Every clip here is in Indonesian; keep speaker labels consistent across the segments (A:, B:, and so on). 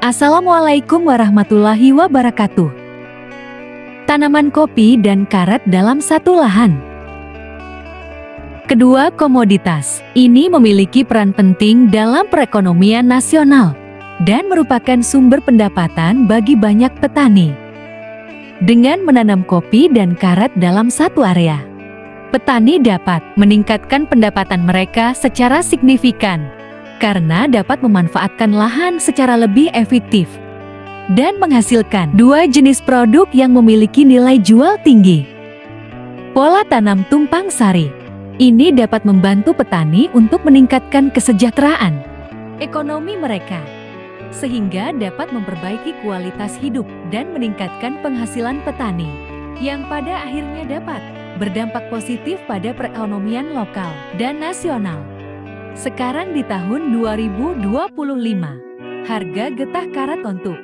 A: Assalamualaikum warahmatullahi wabarakatuh. Tanaman kopi dan karet dalam satu lahan. Kedua komoditas ini memiliki peran penting dalam perekonomian nasional dan merupakan sumber pendapatan bagi banyak petani. Dengan menanam kopi dan karet dalam satu area, petani dapat meningkatkan pendapatan mereka secara signifikan karena dapat memanfaatkan lahan secara lebih efektif dan menghasilkan dua jenis produk yang memiliki nilai jual tinggi. Pola tanam tumpang sari ini dapat membantu petani untuk meningkatkan kesejahteraan ekonomi mereka, sehingga dapat memperbaiki kualitas hidup dan meningkatkan penghasilan petani, yang pada akhirnya dapat berdampak positif pada perekonomian lokal dan nasional. Sekarang di tahun 2025, harga getah karet untuk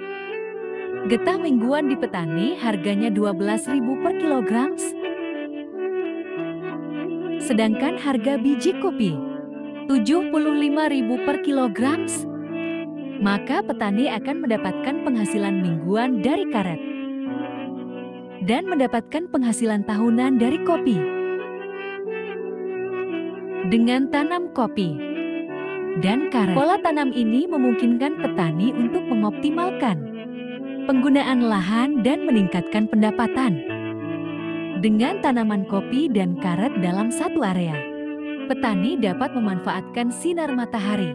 A: getah mingguan di petani harganya 12.000 per kilogram. Sedangkan harga biji kopi 75.000 per kilogram. Maka petani akan mendapatkan penghasilan mingguan dari karet dan mendapatkan penghasilan tahunan dari kopi. Dengan tanam kopi dan karet, pola tanam ini memungkinkan petani untuk mengoptimalkan penggunaan lahan dan meningkatkan pendapatan. Dengan tanaman kopi dan karet dalam satu area, petani dapat memanfaatkan sinar matahari,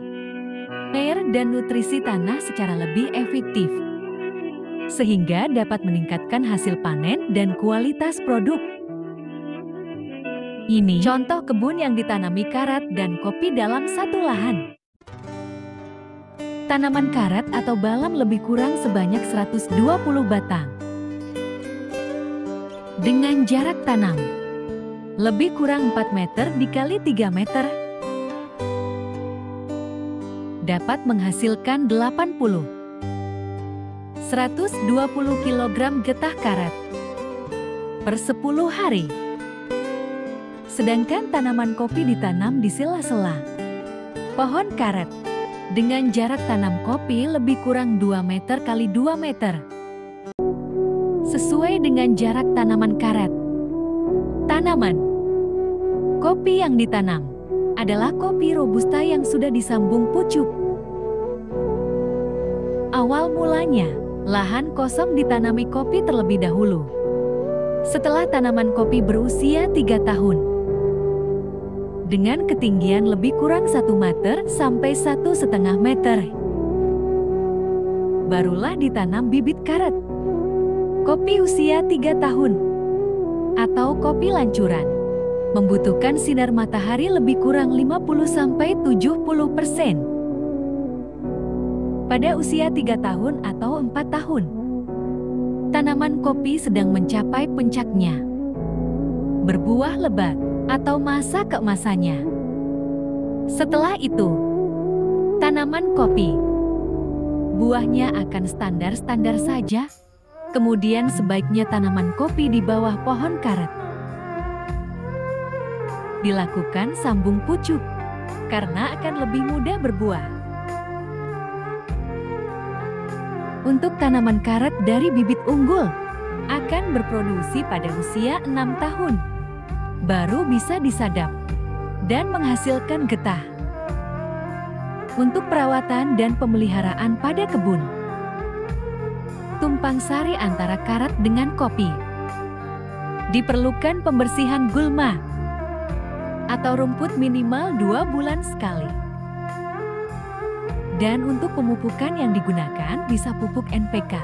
A: air, dan nutrisi tanah secara lebih efektif, sehingga dapat meningkatkan hasil panen dan kualitas produk. Ini contoh kebun yang ditanami karet dan kopi dalam satu lahan. Tanaman karet atau balam lebih kurang sebanyak 120 batang. Dengan jarak tanam lebih kurang 4 meter dikali 3 meter. Dapat menghasilkan 120 kg getah karet per 10 hari. Sedangkan tanaman kopi ditanam di sela-sela pohon karet dengan jarak tanam kopi lebih kurang 2 meter kali 2 meter. Sesuai dengan jarak tanaman karet. Tanaman kopi yang ditanam adalah kopi robusta yang sudah disambung pucuk. Awal mulanya, lahan kosong ditanami kopi terlebih dahulu. Setelah tanaman kopi berusia 3 tahun, dengan ketinggian lebih kurang 1 meter sampai 1,5 meter, barulah ditanam bibit karet. Kopi usia 3 tahun atau kopi lancuran membutuhkan sinar matahari lebih kurang 50–70%. Pada usia 3 tahun atau 4 tahun, tanaman kopi sedang mencapai puncaknya, berbuah lebat atau masa keemasannya. Setelah itu, tanaman kopi buahnya akan standar-standar saja. Kemudian sebaiknya tanaman kopi di bawah pohon karet dilakukan sambung pucuk karena akan lebih mudah berbuah. Untuk tanaman karet dari bibit unggul akan berproduksi pada usia 6 tahun. Baru bisa disadap dan menghasilkan getah. Untuk perawatan dan pemeliharaan pada kebun, tumpang sari antara karet dengan kopi, diperlukan pembersihan gulma atau rumput minimal 2 bulan sekali. Dan untuk pemupukan yang digunakan bisa pupuk NPK,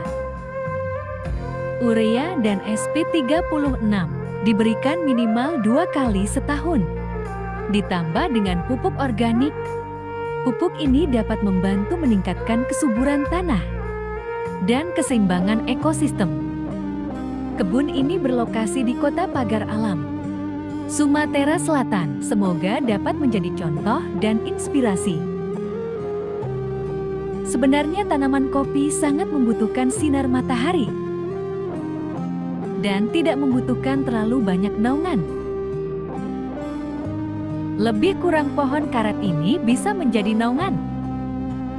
A: urea, dan SP36. Diberikan minimal 2 kali setahun. Ditambah dengan pupuk organik. Pupuk ini dapat membantu meningkatkan kesuburan tanah dan keseimbangan ekosistem. Kebun ini berlokasi di Kota Pagar Alam, Sumatera Selatan. Semoga dapat menjadi contoh dan inspirasi. Sebenarnya tanaman kopi sangat membutuhkan sinar matahari dan tidak membutuhkan terlalu banyak naungan. Lebih kurang pohon karet ini bisa menjadi naungan.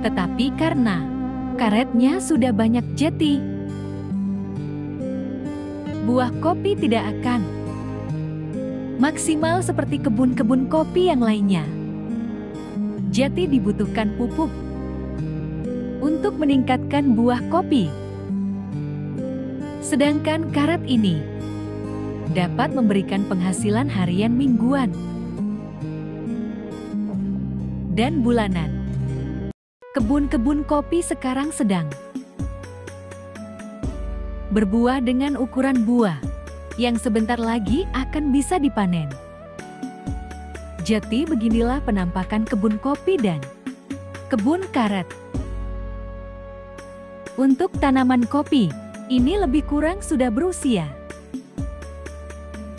A: Tetapi karena Karetnya sudah banyak jati. Buah kopi tidak akan maksimal seperti kebun-kebun kopi yang lainnya. Jati dibutuhkan pupuk untuk meningkatkan buah kopi. Sedangkan karet ini dapat memberikan penghasilan harian mingguan dan bulanan. Kebun-kebun kopi sekarang sedang berbuah dengan ukuran buah yang sebentar lagi akan bisa dipanen. Jadi beginilah penampakan kebun kopi dan kebun karet. Untuk tanaman kopi, ini lebih kurang sudah berusia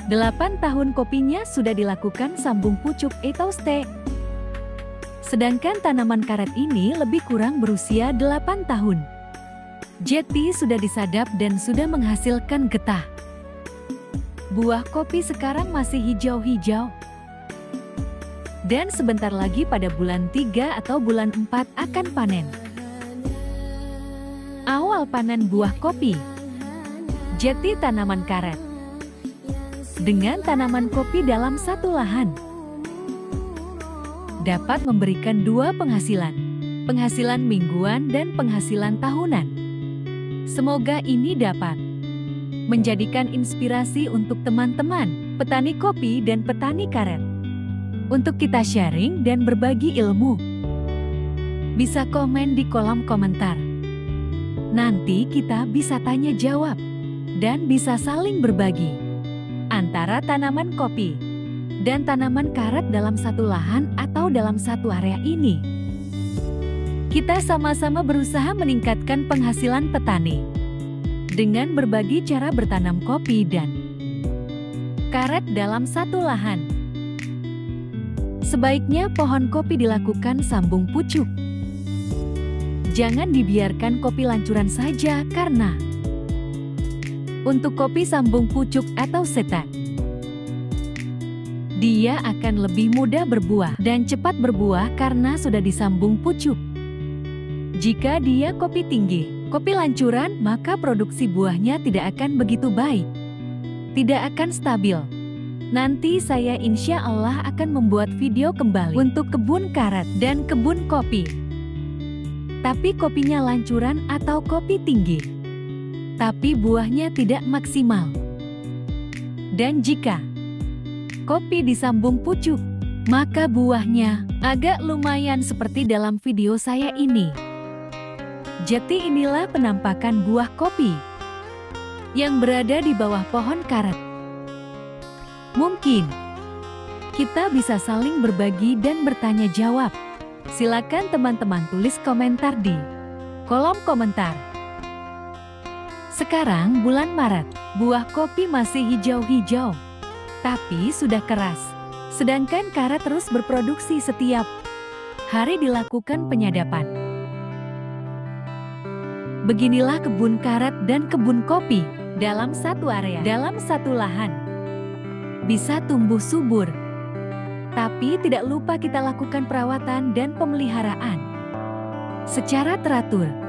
A: 8 tahun. Kopinya sudah dilakukan sambung pucuk atau stek. Sedangkan tanaman karet ini lebih kurang berusia 8 tahun. Jati sudah disadap dan sudah menghasilkan getah. Buah kopi sekarang masih hijau-hijau. Dan sebentar lagi pada bulan 3 atau bulan 4 akan panen. Awal panen buah kopi. Jati tanaman karet dengan tanaman kopi dalam satu lahan dapat memberikan 2 penghasilan, penghasilan mingguan dan penghasilan tahunan. Semoga ini dapat menjadikan inspirasi untuk teman-teman petani kopi dan petani karet untuk kita sharing dan berbagi ilmu. Bisa komen di kolom komentar. Nanti kita bisa tanya jawab dan bisa saling berbagi antara tanaman kopi dan tanaman karet dalam satu lahan atau dalam satu area ini. Kita sama-sama berusaha meningkatkan penghasilan petani dengan berbagi cara bertanam kopi dan karet dalam satu lahan. Sebaiknya pohon kopi dilakukan sambung pucuk. Jangan dibiarkan kopi lancuran saja karena untuk kopi sambung pucuk atau setak, dia akan lebih mudah berbuah dan cepat berbuah karena sudah disambung pucuk. Jika dia kopi tinggi, kopi lancuran, maka produksi buahnya tidak akan begitu baik. Tidak akan stabil. Nanti saya insya Allah akan membuat video kembali untuk kebun karet dan kebun kopi. Tapi kopinya lancuran atau kopi tinggi, tapi buahnya tidak maksimal. Dan jika kopi disambung pucuk, maka buahnya agak lumayan seperti dalam video saya ini. Jadi inilah penampakan buah kopi yang berada di bawah pohon karet. Mungkin kita bisa saling berbagi dan bertanya jawab. Silakan teman-teman tulis komentar di kolom komentar. Sekarang bulan Maret, buah kopi masih hijau-hijau, tapi sudah keras. Sedangkan karet terus berproduksi setiap hari dilakukan penyadapan. Beginilah kebun karet dan kebun kopi dalam satu area, dalam satu lahan. Bisa tumbuh subur. Tapi tidak lupa kita lakukan perawatan dan pemeliharaan secara teratur.